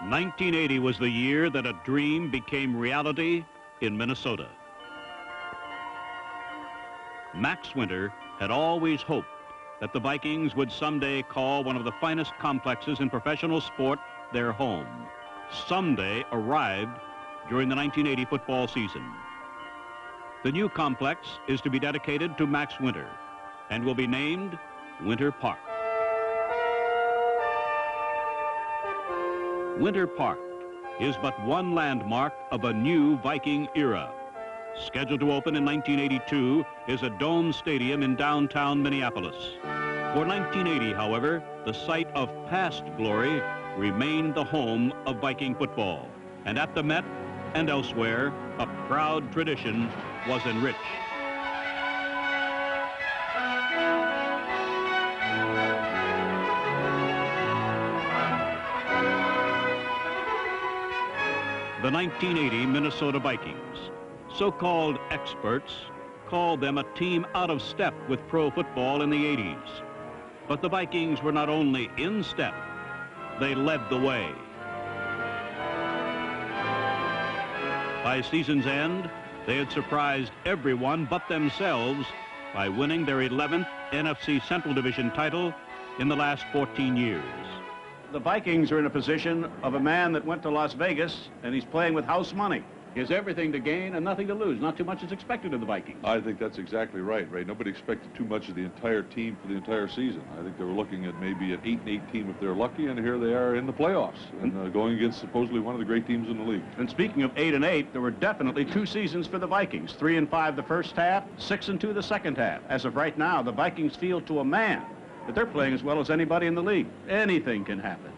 1980 was the year that a dream became reality in Minnesota. Max Winter had always hoped that the Vikings would someday call one of the finest complexes in professional sport their home. Someday arrived during the 1980 football season. The new complex is to be dedicated to Max Winter and will be named Winter Park. Winter Park is but one landmark of a new Viking era. Scheduled to open in 1982 is a dome stadium in downtown Minneapolis. For 1980, however, the site of past glory remained the home of Viking football. And at the Met and elsewhere, a proud tradition was enriched. The 1980 Minnesota Vikings. So-called experts called them a team out of step with pro football in the 80s. But the Vikings were not only in step, they led the way. By season's end, they had surprised everyone but themselves by winning their 11th NFC Central Division title in the last 14 years. The Vikings are in a position of a man that went to Las Vegas and he's playing with house money. He has everything to gain and nothing to lose. Not too much is expected of the Vikings. I think that's exactly right, Ray. Nobody expected too much of the entire team for the entire season. I think they were looking at maybe an 8-8 team if they're lucky, and here they are in the playoffs and going against supposedly one of the great teams in the league. And speaking of 8-8, there were definitely two seasons for the Vikings. 3-5 the first half, 6-2 the second half. As of right now, the Vikings feel to a man that they're playing as well as anybody in the league. Anything can happen.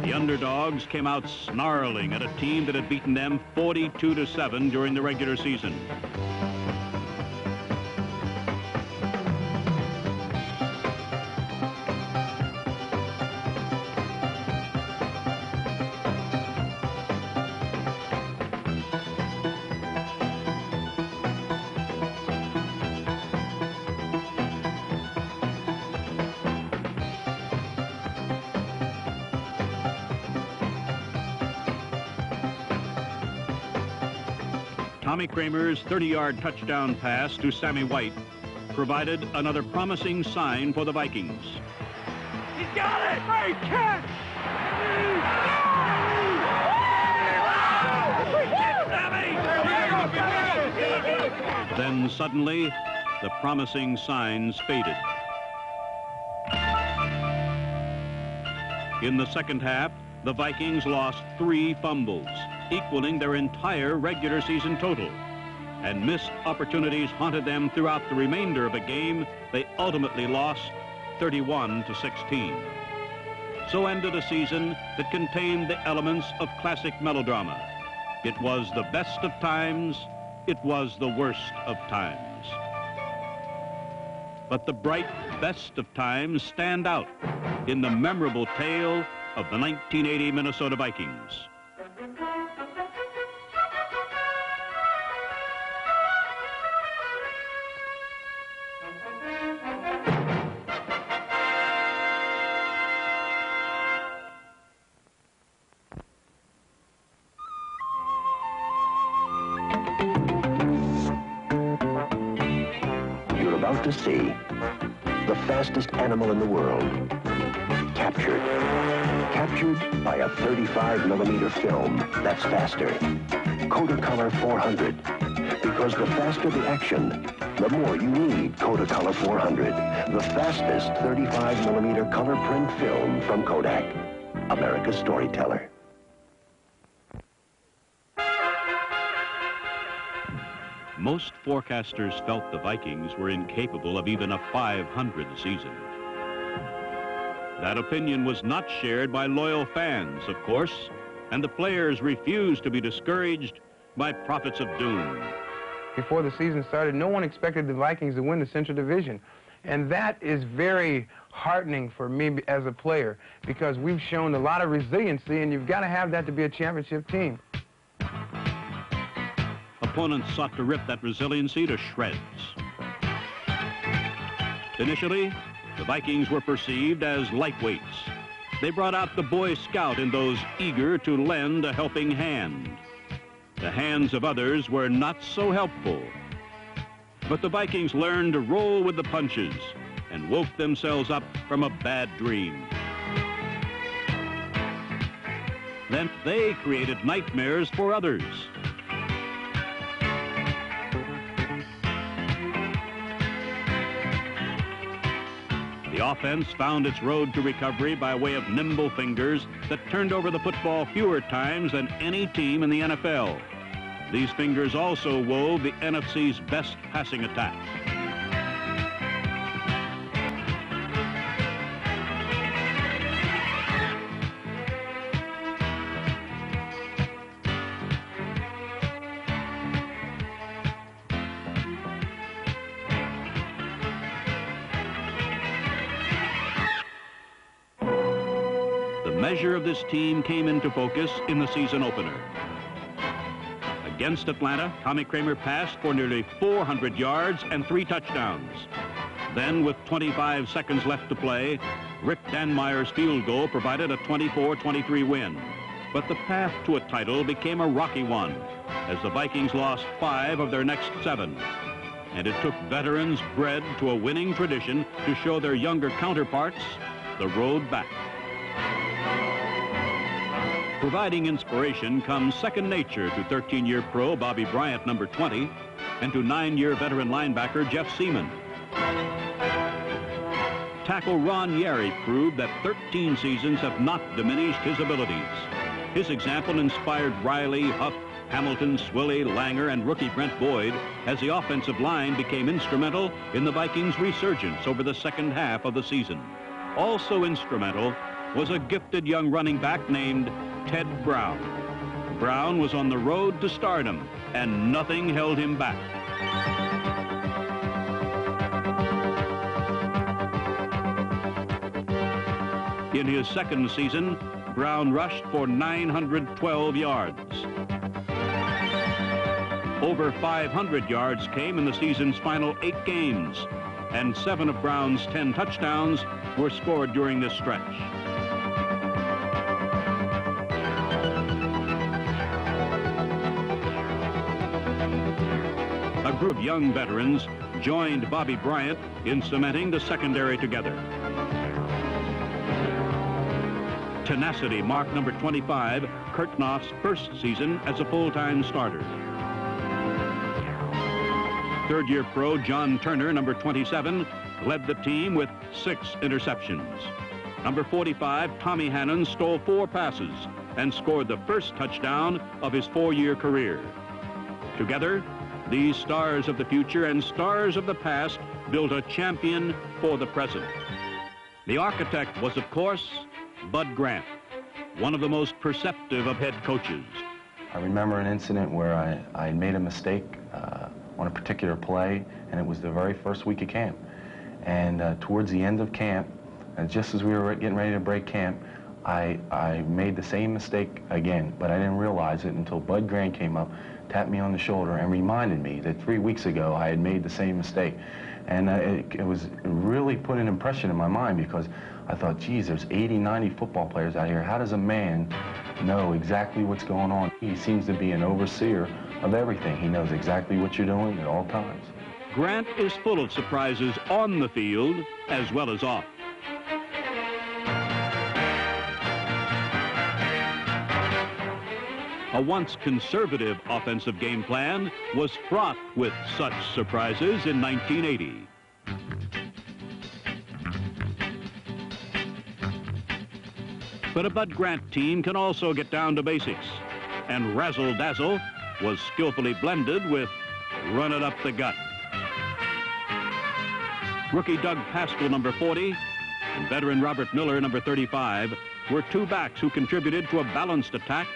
The underdogs came out snarling at a team that had beaten them 42-7 during the regular season. Tommy Kramer's 30-yard touchdown pass to Sammy White provided another promising sign for the Vikings. He's got it! Great catch! Then suddenly, the promising signs faded. In the second half, the Vikings lost 3 fumbles, equaling their entire regular season total, and missed opportunities haunted them throughout the remainder of a game they ultimately lost 31-16. So ended a season that contained the elements of classic melodrama. It was the best of times, it was the worst of times. But the bright best of times stand out in the memorable tale of the 1980 Minnesota Vikings. You're about to see the fastest animal in the world captured. Captured by a 35mm film that's faster. Kodacolor 400. Because the faster the action, the more you need Kodacolor 400. The fastest 35mm color print film from Kodak. America's storyteller. Most forecasters felt the Vikings were incapable of even a .500 season. That opinion was not shared by loyal fans, of course, and the players refused to be discouraged by prophets of doom. Before the season started, no one expected the Vikings to win the Central Division. And that is very heartening for me as a player, because we've shown a lot of resiliency, and you've got to have that to be a championship team. Opponents sought to rip that resiliency to shreds. Initially, The Vikings were perceived as lightweights. They brought out the Boy Scout in those eager to lend a helping hand. The hands of others were not so helpful. But the Vikings learned to roll with the punches and woke themselves up from a bad dream. Then they created nightmares for others. The offense found its road to recovery by way of nimble fingers that turned over the football fewer times than any team in the NFL. These fingers also wove the NFC's best passing attack. The measure of this team came into focus in the season opener. Against Atlanta, Tommy Kramer passed for nearly 400 yards and 3 touchdowns. Then, with 25 seconds left to play, Rick Danmeyer's field goal provided a 24-23 win. But the path to a title became a rocky one, as the Vikings lost 5 of their next 7. And it took veterans bred to a winning tradition to show their younger counterparts the road back. Providing inspiration comes second nature to 13-year pro Bobby Bryant, number 20, and to 9-year veteran linebacker Jeff Seaman. Tackle Ron Yary proved that 13 seasons have not diminished his abilities. His example inspired Riley, Huff, Hamilton, Swilly, Langer, and rookie Brent Boyd as the offensive line became instrumental in the Vikings' resurgence over the second half of the season. Also instrumental was a gifted young running back named Ted Brown. Brown was on the road to stardom, and nothing held him back. In his second season, Brown rushed for 912 yards. Over 500 yards came in the season's final 8 games, and 7 of Brown's 10 touchdowns were scored during this stretch. A group of young veterans joined Bobby Bryant in cementing the secondary together. Tenacity marked number 25, Kurt Knopf's first season as a full-time starter. Third-year pro John Turner, number 27, led the team with 6 interceptions. Number 45, Tommy Hannon, stole 4 passes and scored the first touchdown of his 4-year career. Together, these stars of the future and stars of the past built a champion for the present. The architect was, of course, Bud Grant, one of the most perceptive of head coaches. I remember an incident where I made a mistake on a particular play, and it was the very first week of camp. And towards the end of camp, and just as we were getting ready to break camp, I made the same mistake again, but I didn't realize it until Bud Grant came up, tapped me on the shoulder, and reminded me that 3 weeks ago I had made the same mistake. And it really put an impression in my mind, because I thought, geez, there's 80, 90 football players out here. How does a man know exactly what's going on? He seems to be an overseer of everything. He knows exactly what you're doing at all times. Grant is full of surprises on the field as well as off. A once conservative offensive game plan was fraught with such surprises in 1980. But a Bud Grant team can also get down to basics, and razzle-dazzle was skillfully blended with run it up the gut. Rookie Doug Pascal, number 40, and veteran Robert Miller, number 35, were 2 backs who contributed to a balanced attack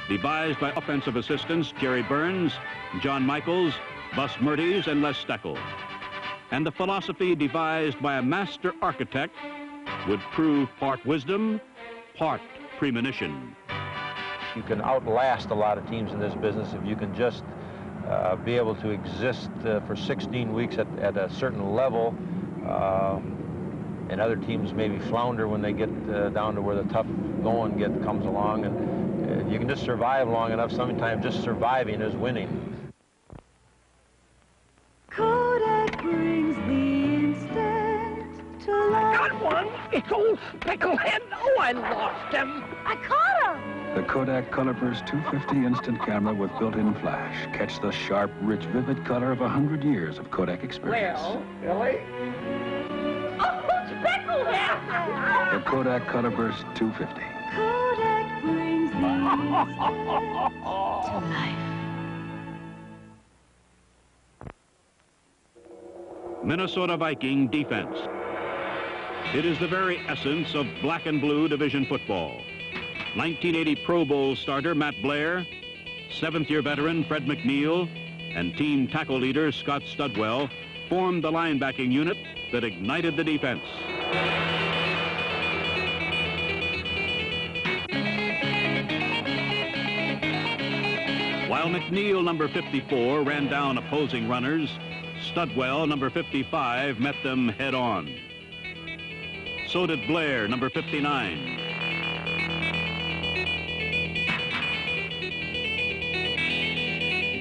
devised by offensive assistants Jerry Burns, John Michaels, Bus Mertes, and Les Steckel. And the philosophy devised by a master architect would prove part wisdom, part premonition. You can outlast a lot of teams in this business if you can just be able to exist for 16 weeks at a certain level and other teams maybe flounder when they get down to where the tough going comes along. And you can just survive long enough. Sometimes just surviving is winning. Kodak brings the instant to life. I got one. It's old Specklehead. Oh, I lost him. I caught him. The Kodak Colorburst 250 instant camera with built-in flash. Catch the sharp, rich, vivid color of 100 years of Kodak experience. Well, Billy? Oh, Specklehead! The Kodak Colorburst 250. Kodak brings the instant to life. Minnesota Viking defense. It is the very essence of black and blue division football. 1980 Pro Bowl starter Matt Blair, seventh-year veteran Fred McNeil, and team tackle leader Scott Studwell formed the linebacking unit that ignited the defense. While McNeil, number 54, ran down opposing runners, Studwell, number 55, met them head-on. So did Blair, number 59.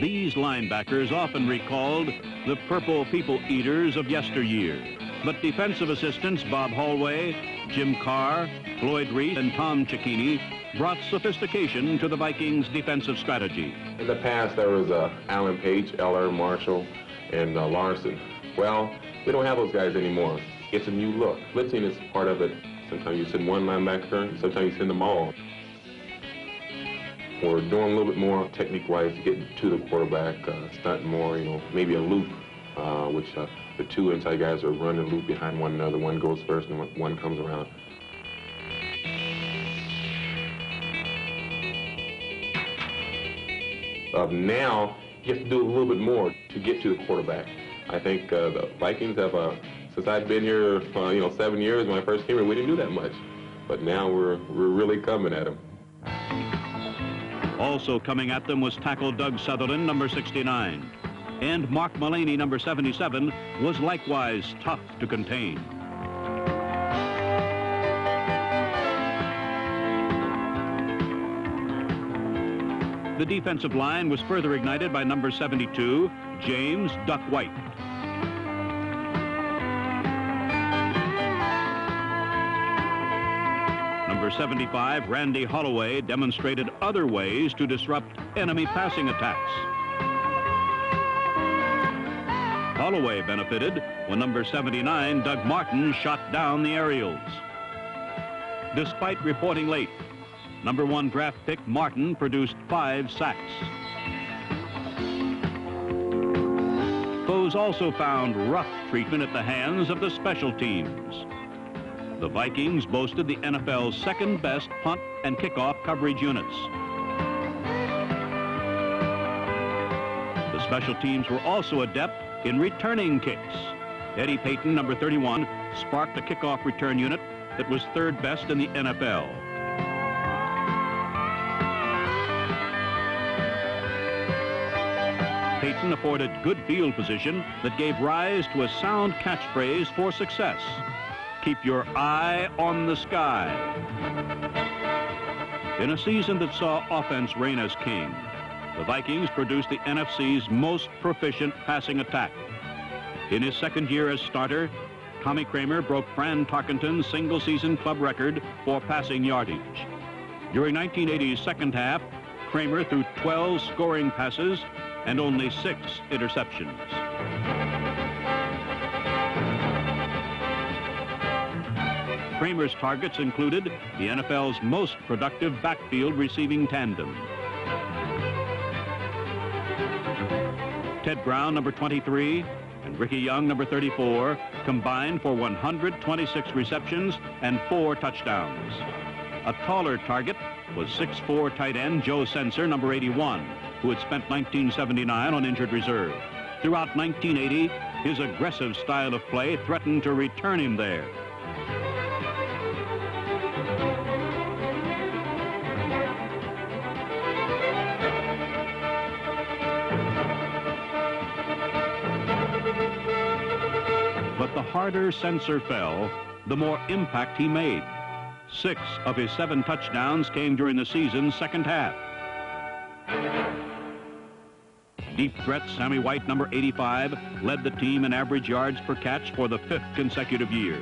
These linebackers often recalled the purple people eaters of yesteryear. But defensive assistants Bob Hallway, Jim Carr, Floyd Reed, and Tom Cicchini brought sophistication to the Vikings' defensive strategy. In the past, there was Alan Page, Eller, Marshall, and Larson. Well, we don't have those guys anymore. It's a new look. Blitzing is part of it. Sometimes you send one linebacker, sometimes you send them all. We're doing a little bit more technique-wise to get to the quarterback, stunting more, maybe a loop, which the two inside guys are running a loop behind one another. One goes first and one comes around. Now, you have to do a little bit more to get to the quarterback. I think the Vikings have, since I've been here, 7 years, when I first came here, we didn't do that much. But now we're really coming at them. Also coming at them was tackle Doug Sutherland, number 69. And Mark Mullaney, number 77, was likewise tough to contain. The defensive line was further ignited by number 72, James Duck White. Number 75, Randy Holloway, demonstrated other ways to disrupt enemy passing attacks. Holloway benefited when number 79, Doug Martin, shot down the aerials. Despite reporting late, number 1 draft pick Martin produced 5 sacks. Foes also found rough treatment at the hands of the special teams. The Vikings boasted the NFL's second-best punt and kickoff coverage units. The special teams were also adept in returning kicks. Eddie Payton, number 31, sparked a kickoff return unit that was third best in the NFL. Payton afforded good field position that gave rise to a sound catchphrase for success. Keep your eye on the sky. In a season that saw offense reign as king, the Vikings produced the NFC's most proficient passing attack. In his second year as starter, Tommy Kramer broke Fran Tarkenton's single-season club record for passing yardage. During 1980's second half, Kramer threw 12 scoring passes and only 6 interceptions. Kramer's targets included the NFL's most productive backfield receiving tandem. Ted Brown, number 23, and Ricky Young, number 34, combined for 126 receptions and 4 touchdowns. A taller target was 6'4" tight end Joe Sensor, number 81, who had spent 1979 on injured reserve. Throughout 1980, his aggressive style of play threatened to return him there. But the harder Sensor fell, the more impact he made. 6 of his 7 touchdowns came during the season's second half. Deep threat Sammy White, number 85, led the team in average yards per catch for the 5th consecutive year.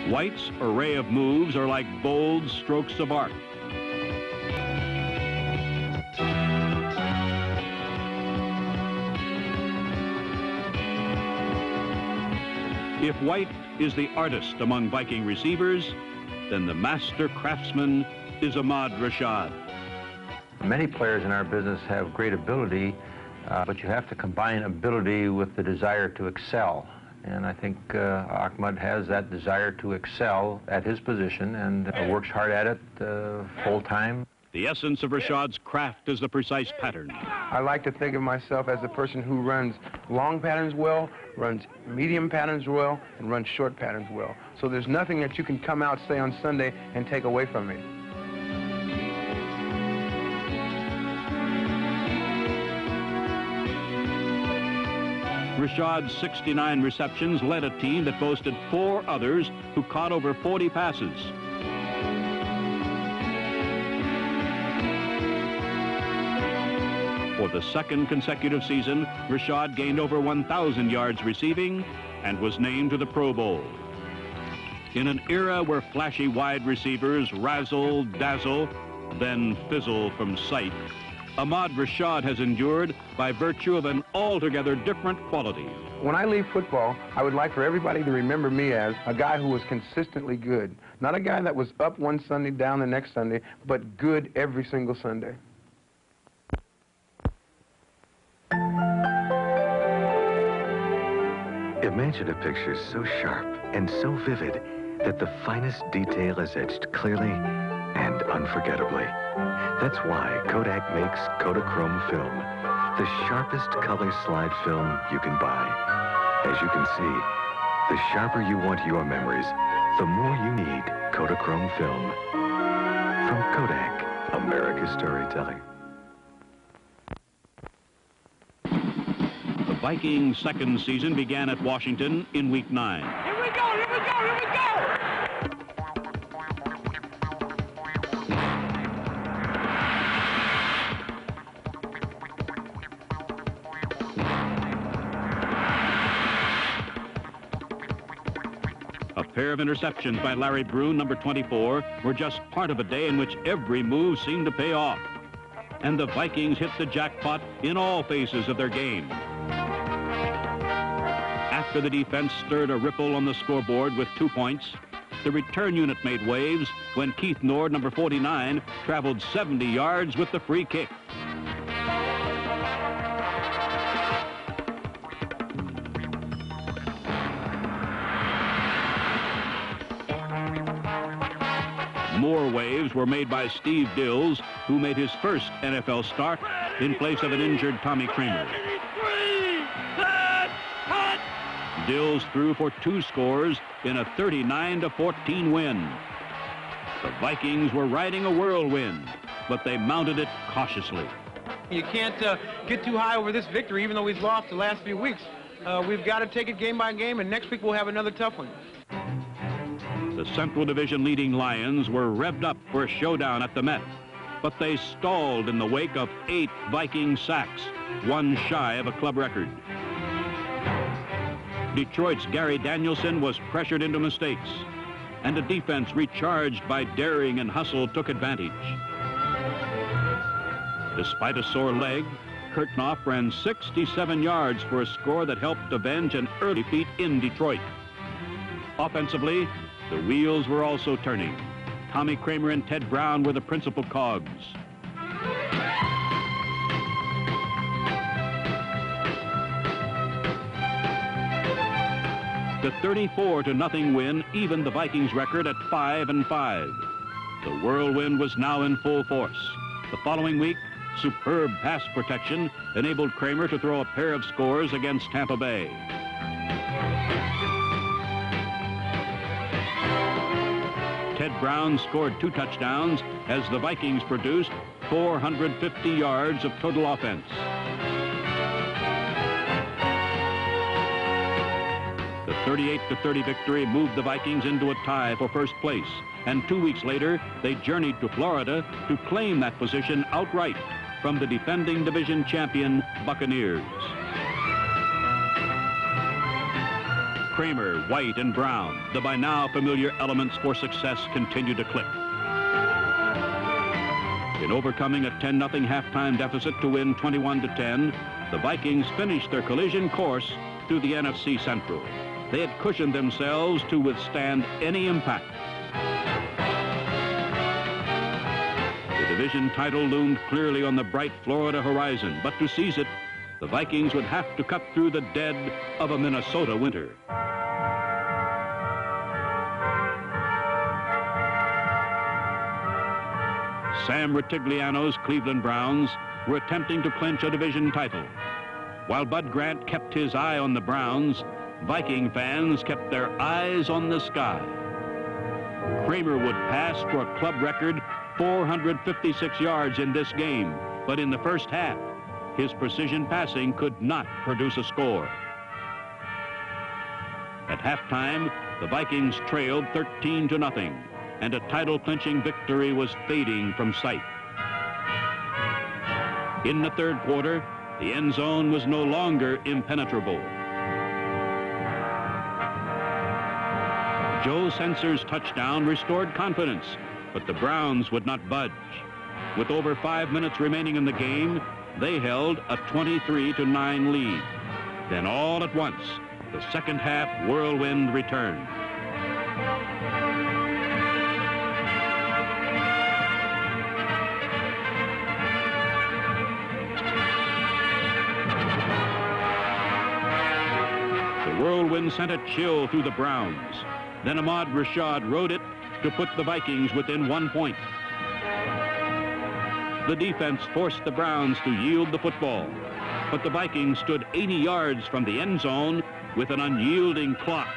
White's array of moves are like bold strokes of art. If White is the artist among Viking receivers, then the master craftsman is Ahmad Rashad. Many players in our business have great ability, but you have to combine ability with the desire to excel. And I think Ahmad has that desire to excel at his position and works hard at it full time. The essence of Rashad's craft is the precise pattern. I like to think of myself as a person who runs long patterns well, runs medium patterns well, and runs short patterns well. So there's nothing that you can come out, say, on Sunday and take away from me. Rashad's 69 receptions led a team that boasted 4 others who caught over 40 passes. For the 2nd consecutive season, Rashad gained over 1,000 yards receiving and was named to the Pro Bowl. In an era where flashy wide receivers razzle, dazzle, then fizzle from sight, Ahmad Rashad has endured by virtue of an altogether different quality. When I leave football, I would like for everybody to remember me as a guy who was consistently good. Not a guy that was up one Sunday, down the next Sunday, but good every single Sunday. Imagine a picture so sharp and so vivid that the finest detail is etched clearly and unforgettably. That's why Kodak makes Kodachrome film, the sharpest color slide film you can buy. As you can see, the sharper you want your memories, the more you need Kodachrome film. From Kodak, America's storytelling. The Vikings' 2nd season began at Washington in Week 9. Here we go, here we go, here we go! A pair of interceptions by Larry Brune, number 24, were just part of a day in which every move seemed to pay off. And the Vikings hit the jackpot in all phases of their game. After the defense stirred a ripple on the scoreboard with 2 points, the return unit made waves when Keith Nord, number 49, traveled 70 yards with the free kick. More waves were made by Steve Dills, who made his first NFL start in place of an injured Tommy Kramer. Dills threw for 2 scores in a 39-14 win. The Vikings were riding a whirlwind, but they mounted it cautiously. You can't get too high over this victory, even though we've lost the last few weeks. We've got to take it game by game, and next week we'll have another tough one. The Central Division leading Lions were revved up for a showdown at the Met, but they stalled in the wake of 8 Viking sacks, 1 shy of a club record. Detroit's Gary Danielson was pressured into mistakes, and a defense recharged by daring and hustle took advantage. Despite a sore leg, Kurtnoff ran 67 yards for a score that helped avenge an early defeat in Detroit. Offensively, the wheels were also turning. Tommy Kramer and Ted Brown were the principal cogs. The 34-0 win evened the Vikings record at 5-5. The whirlwind was now in full force. The following week, superb pass protection enabled Kramer to throw a pair of scores against Tampa Bay. Ted Brown scored 2 touchdowns as the Vikings produced 450 yards of total offense. 38-30 victory moved the Vikings into a tie for first place, and 2 weeks later, they journeyed to Florida to claim that position outright from the defending division champion Buccaneers. Kramer, White, and Brown, the by now familiar elements for success, continue to click. In overcoming a 10-0 halftime deficit to win 21-10, the Vikings finished their collision course through the NFC Central. They had cushioned themselves to withstand any impact. The division title loomed clearly on the bright Florida horizon, but to seize it, the Vikings would have to cut through the dead of a Minnesota winter. Sam Ritigliano's Cleveland Browns were attempting to clinch a division title. While Bud Grant kept his eye on the Browns, Viking fans kept their eyes on the sky. Kramer would pass for a club record 456 yards in this game, but in the first half, his precision passing could not produce a score. At halftime, the Vikings trailed 13-0, and a title-clinching victory was fading from sight. In the third quarter, the end zone was no longer impenetrable. Joe Sensor's touchdown restored confidence, but the Browns would not budge. With over 5 minutes remaining in the game, they held a 23-9 lead. Then all at once, the second half whirlwind returned. The whirlwind sent a chill through the Browns. Then Ahmad Rashad rode it to put the Vikings within 1 point. The defense forced the Browns to yield the football, but the Vikings stood 80 yards from the end zone with an unyielding clock,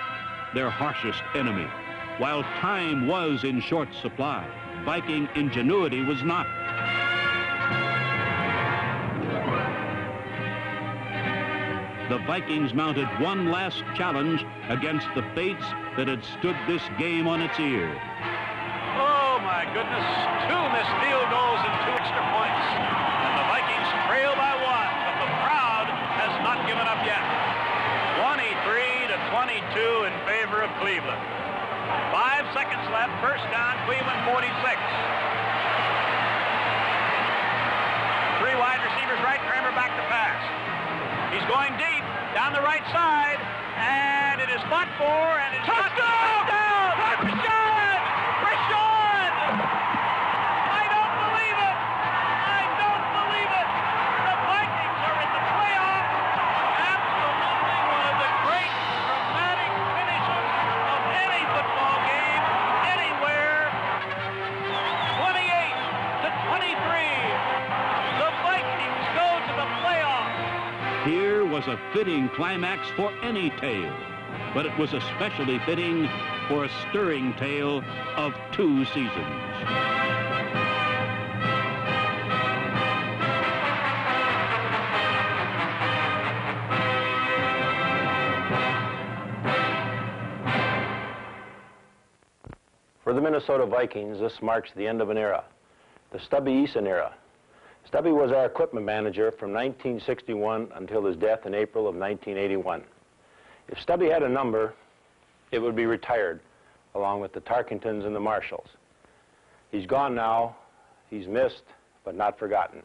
their harshest enemy. While time was in short supply, Viking ingenuity was not. The Vikings mounted one last challenge against the fates that had stood this game on its ear. Oh, my goodness. 2 missed field goals and 2 extra points. And the Vikings trail by 1, but the crowd has not given up yet. 23-22 in favor of Cleveland. 5 seconds left. First down, Cleveland 46. 3 wide receivers right, Kramer back to pass. He's going deep down the right side, and it is fought for, and it's touchdown! Touchdown! Rashad! I don't believe it! I don't believe it! The Vikings are in the playoffs. Absolutely one of the great dramatic finishes of any football game anywhere. 28-23. The Vikings go to the playoffs. Here was a fitting climax for any tale, but it was especially fitting for a stirring tale of 2 seasons. For the Minnesota Vikings, this marks the end of an era, the Stubby Eason era. Stubby was our equipment manager from 1961 until his death in April of 1981. If Stubby had a number, it would be retired, along with the Tarkingtons and the Marshalls. He's gone now. He's missed, but not forgotten.